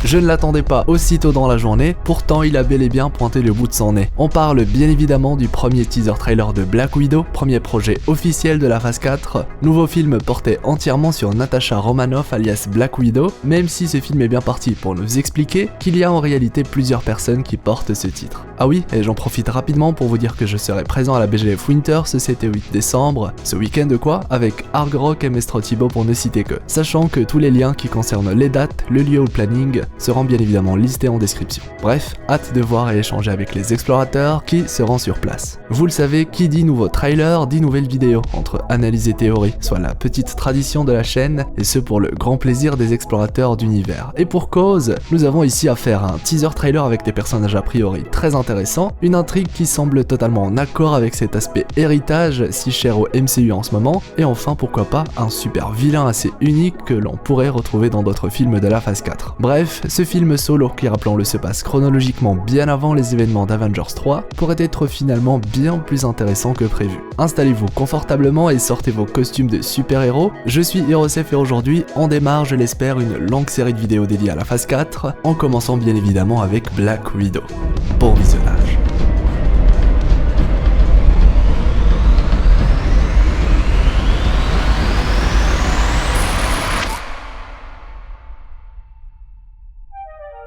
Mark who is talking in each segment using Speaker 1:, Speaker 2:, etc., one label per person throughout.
Speaker 1: Je ne l'attendais pas aussitôt dans la journée, pourtant il a bel et bien pointé le bout de son nez. On parle bien évidemment du premier teaser trailer de Black Widow, premier projet officiel de la phase 4. Nouveau film porté entièrement sur Natasha Romanoff alias Black Widow, même si ce film est bien parti pour nous expliquer qu'il y a en réalité plusieurs personnes qui portent ce titre. Ah oui, et j'en profite rapidement pour vous dire que je serai présent à la BGF Winter ce 7 et 8 décembre, ce week-end quoi, avec Arg Rock et Mestro Thibaut pour ne citer que. Sachant que tous les liens qui concernent les dates, le lieu ou le planning seront bien évidemment listés en description. Bref, hâte de voir et échanger avec les explorateurs qui seront sur place. Vous le savez, qui dit nouveau trailer dit nouvelle vidéo, entre analyse et théorie, soit la petite tradition de la chaîne, et ce pour le grand plaisir des explorateurs d'univers. Et pour cause, nous avons ici affaire à un teaser trailer avec des personnages a priori très intéressants, une intrigue qui semble totalement en accord avec cet aspect héritage si cher au MCU en ce moment, et enfin pourquoi pas un super vilain assez unique que l'on pourrait retrouver dans d'autres films de la phase 4. Bref, ce film solo, qui rappelons-le se passe chronologiquement bien avant les événements d'Avengers 3, pourrait être finalement bien plus intéressant que prévu. Installez-vous confortablement et sortez vos costumes de super-héros. Je suis Hirosef et aujourd'hui on démarre, je l'espère, une longue série de vidéos dédiées à la phase 4, en commençant bien évidemment avec Black Widow. Bon visionnage.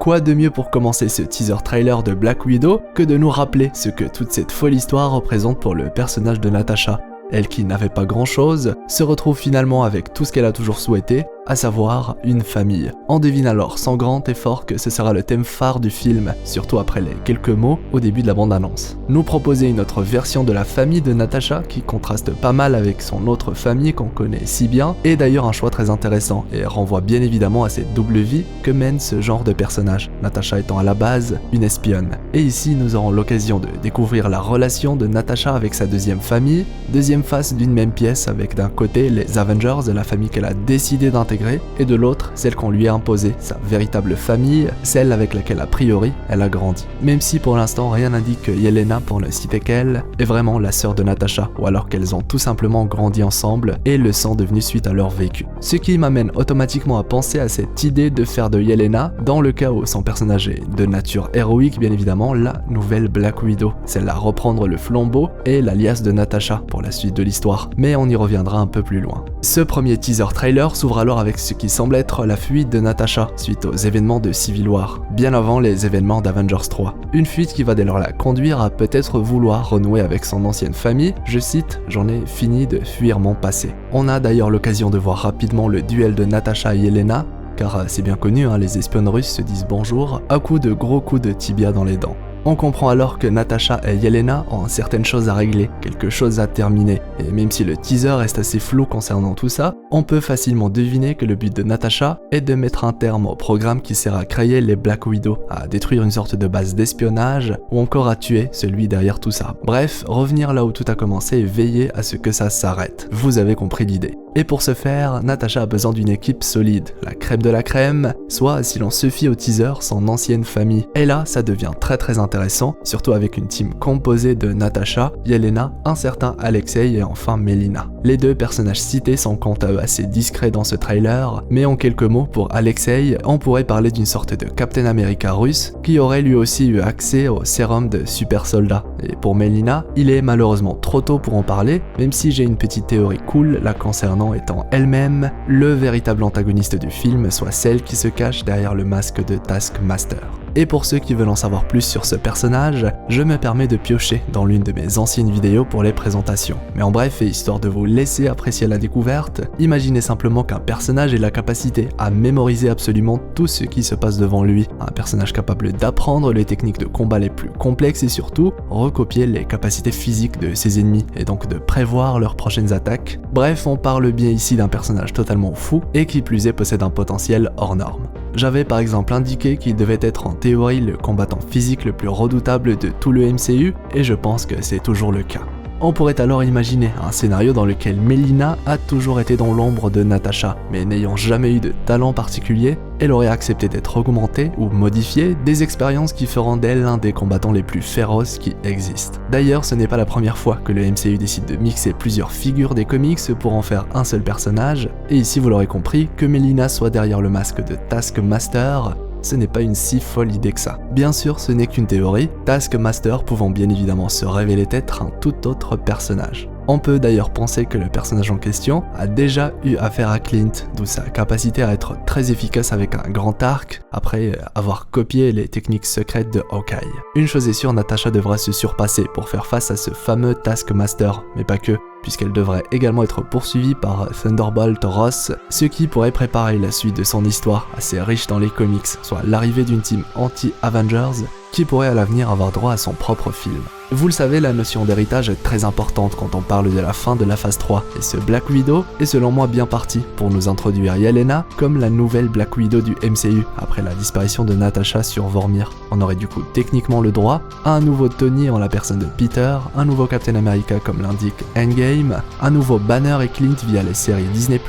Speaker 1: Quoi de mieux pour commencer ce teaser trailer de Black Widow que de nous rappeler ce que toute cette folle histoire représente pour le personnage de Natasha. Elle qui n'avait pas grand chose, se retrouve finalement avec tout ce qu'elle a toujours souhaité, à savoir une famille. On devine alors sans grand effort que ce sera le thème phare du film, surtout après les quelques mots au début de la bande-annonce. Nous proposer une autre version de la famille de Natasha qui contraste pas mal avec son autre famille qu'on connaît si bien, est d'ailleurs un choix très intéressant et renvoie bien évidemment à cette double vie que mène ce genre de personnage, Natasha étant à la base une espionne. Et ici nous aurons l'occasion de découvrir la relation de Natasha avec sa deuxième famille, deuxième face d'une même pièce avec d'un côté les Avengers, la famille qu'elle a décidé d'intégrer, et de l'autre, celle qu'on lui a imposée, sa véritable famille, celle avec laquelle a priori elle a grandi. Même si pour l'instant rien n'indique que Yelena, pour ne citer qu'elle, est vraiment la sœur de Natasha, ou alors qu'elles ont tout simplement grandi ensemble et le sang devenu suite à leur vécu. Ce qui m'amène automatiquement à penser à cette idée de faire de Yelena, dans le cas où son personnage est de nature héroïque bien évidemment, la nouvelle Black Widow, celle à reprendre le flambeau et l'alias de Natasha pour la suite de l'histoire, mais on y reviendra un peu plus loin. Ce premier teaser trailer s'ouvre alors avec ce qui semble être la fuite de Natasha suite aux événements de Civil War, bien avant les événements d'Avengers 3. Une fuite qui va dès lors la conduire à peut-être vouloir renouer avec son ancienne famille, je cite, « J'en ai fini de fuir mon passé ». On a d'ailleurs l'occasion de voir rapidement le duel de Natasha et Yelena, car c'est bien connu, les espionnes russes se disent bonjour à coups de gros coups de tibia dans les dents. On comprend alors que Natasha et Yelena ont certaines choses à régler, quelque chose à terminer, et même si le teaser reste assez flou concernant tout ça, on peut facilement deviner que le but de Natasha est de mettre un terme au programme qui sert à créer les Black Widow, à détruire une sorte de base d'espionnage, ou encore à tuer celui derrière tout ça. Bref, revenir là où tout a commencé et veiller à ce que ça s'arrête. Vous avez compris l'idée. Et pour ce faire, Natasha a besoin d'une équipe solide, la crème de la crème, soit, si l'on se fie au teaser, son ancienne famille. Et là, ça devient très intéressant, surtout avec une team composée de Natasha, Yelena, un certain Alexei et enfin Melina. Les deux personnages cités sont quant à eux assez discrets dans ce trailer, mais en quelques mots, pour Alexei, on pourrait parler d'une sorte de Captain America russe qui aurait lui aussi eu accès au sérum de super soldat. Et pour Melina, il est malheureusement trop tôt pour en parler, même si j'ai une petite théorie cool la concernant étant elle-même le véritable antagoniste du film, soit celle qui se cache derrière le masque de Taskmaster. Et pour ceux qui veulent en savoir plus sur ce personnage, je me permets de piocher dans l'une de mes anciennes vidéos pour les présentations. Mais en bref, et histoire de vous laisser apprécier la découverte, imaginez simplement qu'un personnage ait la capacité à mémoriser absolument tout ce qui se passe devant lui, un personnage capable d'apprendre les techniques de combat les plus complexes et surtout recopier les capacités physiques de ses ennemis et donc de prévoir leurs prochaines attaques. Bref, on parle bien ici d'un personnage totalement fou et qui plus est possède un potentiel hors norme. J'avais par exemple indiqué qu'il devait être en théorie le combattant physique le plus redoutable de tout le MCU et je pense que c'est toujours le cas. On pourrait alors imaginer un scénario dans lequel Melina a toujours été dans l'ombre de Natasha, mais n'ayant jamais eu de talent particulier, elle aurait accepté d'être augmentée ou modifiée, des expériences qui feront d'elle l'un des combattants les plus féroces qui existent. D'ailleurs, ce n'est pas la première fois que le MCU décide de mixer plusieurs figures des comics pour en faire un seul personnage, et ici vous l'aurez compris, que Melina soit derrière le masque de Taskmaster, ce n'est pas une si folle idée que ça. Bien sûr, ce n'est qu'une théorie, Taskmaster pouvant bien évidemment se révéler être un tout autre personnage. On peut d'ailleurs penser que le personnage en question a déjà eu affaire à Clint, d'où sa capacité à être très efficace avec un grand arc, après avoir copié les techniques secrètes de Hawkeye. Une chose est sûre, Natasha devra se surpasser pour faire face à ce fameux Taskmaster, mais pas que, puisqu'elle devrait également être poursuivie par Thunderbolt Ross, ce qui pourrait préparer la suite de son histoire, assez riche dans les comics, soit l'arrivée d'une team anti-Avengers, qui pourrait à l'avenir avoir droit à son propre film. Vous le savez, la notion d'héritage est très importante quand on parle de la fin de la phase 3, et ce Black Widow est selon moi bien parti pour nous introduire Yelena comme la nouvelle Black Widow du MCU, après la disparition de Natasha sur Vormir. On aurait du coup techniquement le droit à un nouveau Tony en la personne de Peter, un nouveau Captain America comme l'indique Endgame, un nouveau Banner et Clint via les séries Disney+,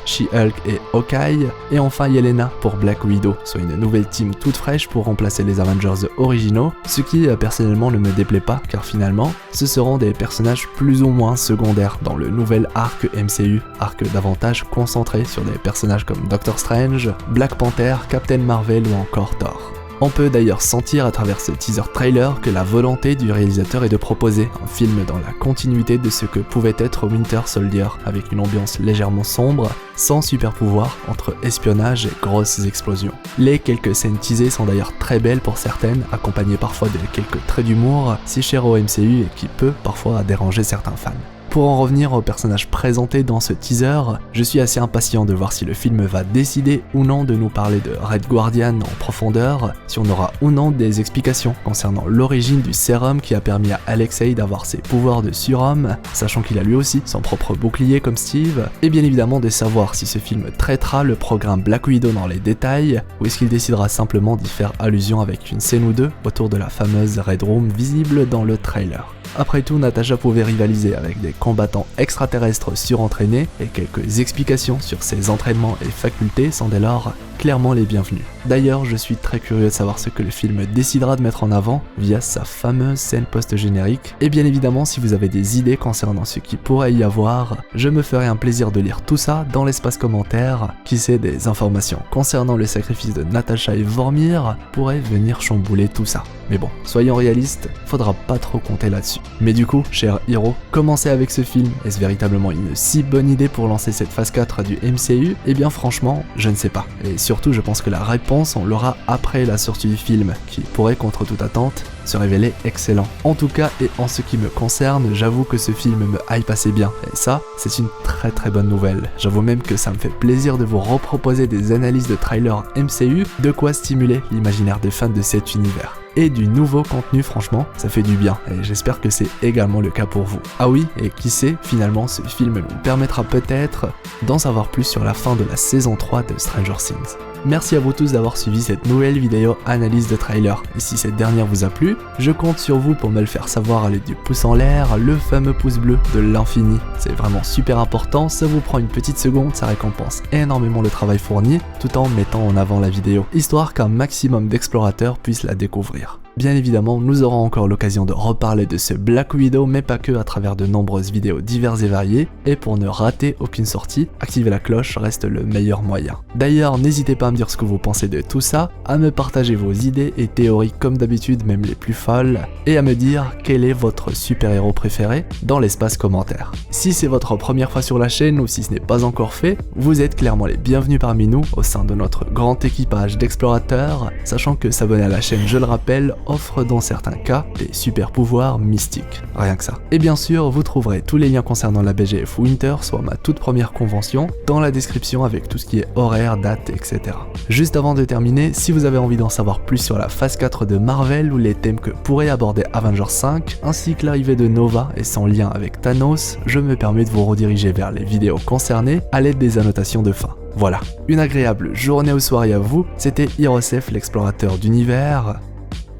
Speaker 1: She-Hulk et Hawkeye, et enfin Yelena pour Black Widow, soit une nouvelle team toute fraîche pour remplacer les Avengers originaux, ce qui personnellement ne me déplaît pas, car finalement, ce seront des personnages plus ou moins secondaires dans le nouvel arc MCU, arc davantage concentré sur des personnages comme Doctor Strange, Black Panther, Captain Marvel ou encore Thor. On peut d'ailleurs sentir à travers ce teaser trailer que la volonté du réalisateur est de proposer un film dans la continuité de ce que pouvait être Winter Soldier, avec une ambiance légèrement sombre, sans super pouvoir, entre espionnage et grosses explosions. Les quelques scènes teasées sont d'ailleurs très belles pour certaines, accompagnées parfois de quelques traits d'humour, si chers au MCU et qui peut parfois déranger certains fans. Pour en revenir aux personnages présentés dans ce teaser, je suis assez impatient de voir si le film va décider ou non de nous parler de Red Guardian en profondeur, si on aura ou non des explications concernant l'origine du sérum qui a permis à Alexei d'avoir ses pouvoirs de surhomme, sachant qu'il a lui aussi son propre bouclier comme Steve, et bien évidemment de savoir si ce film traitera le programme Black Widow dans les détails, ou est-ce qu'il décidera simplement d'y faire allusion avec une scène ou deux autour de la fameuse Red Room visible dans le trailer. Après tout, Natasha pouvait rivaliser avec des combattants extraterrestres surentraînés et quelques explications sur ses entraînements et facultés sont dès lors clairement les bienvenus. D'ailleurs, je suis très curieux de savoir ce que le film décidera de mettre en avant via sa fameuse scène post-générique, et bien évidemment si vous avez des idées concernant ce qui pourrait y avoir, je me ferai un plaisir de lire tout ça dans l'espace commentaire, qui sait des informations concernant le sacrifice de Natasha et Vormir pourraient venir chambouler tout ça. Mais bon, soyons réalistes, faudra pas trop compter là-dessus. Mais du coup, cher Hiro, commencer avec ce film, est-ce véritablement une si bonne idée pour lancer cette phase 4 du MCU? Eh bien franchement, je ne sais pas. Et surtout, je pense que la réponse, on l'aura après la sortie du film, qui pourrait, contre toute attente, se révéler excellent. En tout cas, et en ce qui me concerne, j'avoue que ce film me hype assez bien. Et ça, c'est une très bonne nouvelle. J'avoue même que ça me fait plaisir de vous reproposer des analyses de trailers MCU, de quoi stimuler l'imaginaire des fans de cet univers. Et du nouveau contenu, franchement, ça fait du bien, et j'espère que c'est également le cas pour vous. Ah oui, et qui sait, finalement, ce film nous permettra peut-être d'en savoir plus sur la fin de la saison 3 de Stranger Things. Merci à vous tous d'avoir suivi cette nouvelle vidéo analyse de trailer, et si cette dernière vous a plu, je compte sur vous pour me le faire savoir à l'aide du pouce en l'air, le fameux pouce bleu de l'infini. C'est vraiment super important, ça vous prend une petite seconde, ça récompense énormément le travail fourni, tout en mettant en avant la vidéo, histoire qu'un maximum d'explorateurs puissent la découvrir. Bien évidemment, nous aurons encore l'occasion de reparler de ce Black Widow, mais pas que, à travers de nombreuses vidéos diverses et variées, et pour ne rater aucune sortie, activer la cloche reste le meilleur moyen. D'ailleurs, n'hésitez pas à me dire ce que vous pensez de tout ça, à me partager vos idées et théories comme d'habitude, même les plus folles, et à me dire quel est votre super-héros préféré dans l'espace commentaire. Si c'est votre première fois sur la chaîne ou si ce n'est pas encore fait, vous êtes clairement les bienvenus parmi nous au sein de notre grand équipage d'explorateurs, sachant que s'abonner à la chaîne, je le rappelle, offre dans certains cas des super pouvoirs mystiques, rien que ça. Et bien sûr, vous trouverez tous les liens concernant la BGF Winter, soit ma toute première convention, dans la description avec tout ce qui est horaire, date, etc. Juste avant de terminer, si vous avez envie d'en savoir plus sur la phase 4 de Marvel ou les thèmes que pourrait aborder Avengers 5, ainsi que l'arrivée de Nova et son lien avec Thanos, je me permets de vous rediriger vers les vidéos concernées à l'aide des annotations de fin. Voilà, une agréable journée ou soirée à vous, c'était Hirosef l'explorateur d'univers,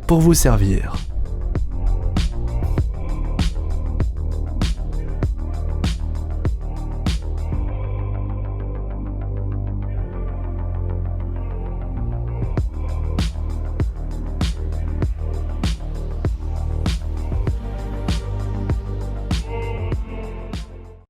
Speaker 1: pour vous servir.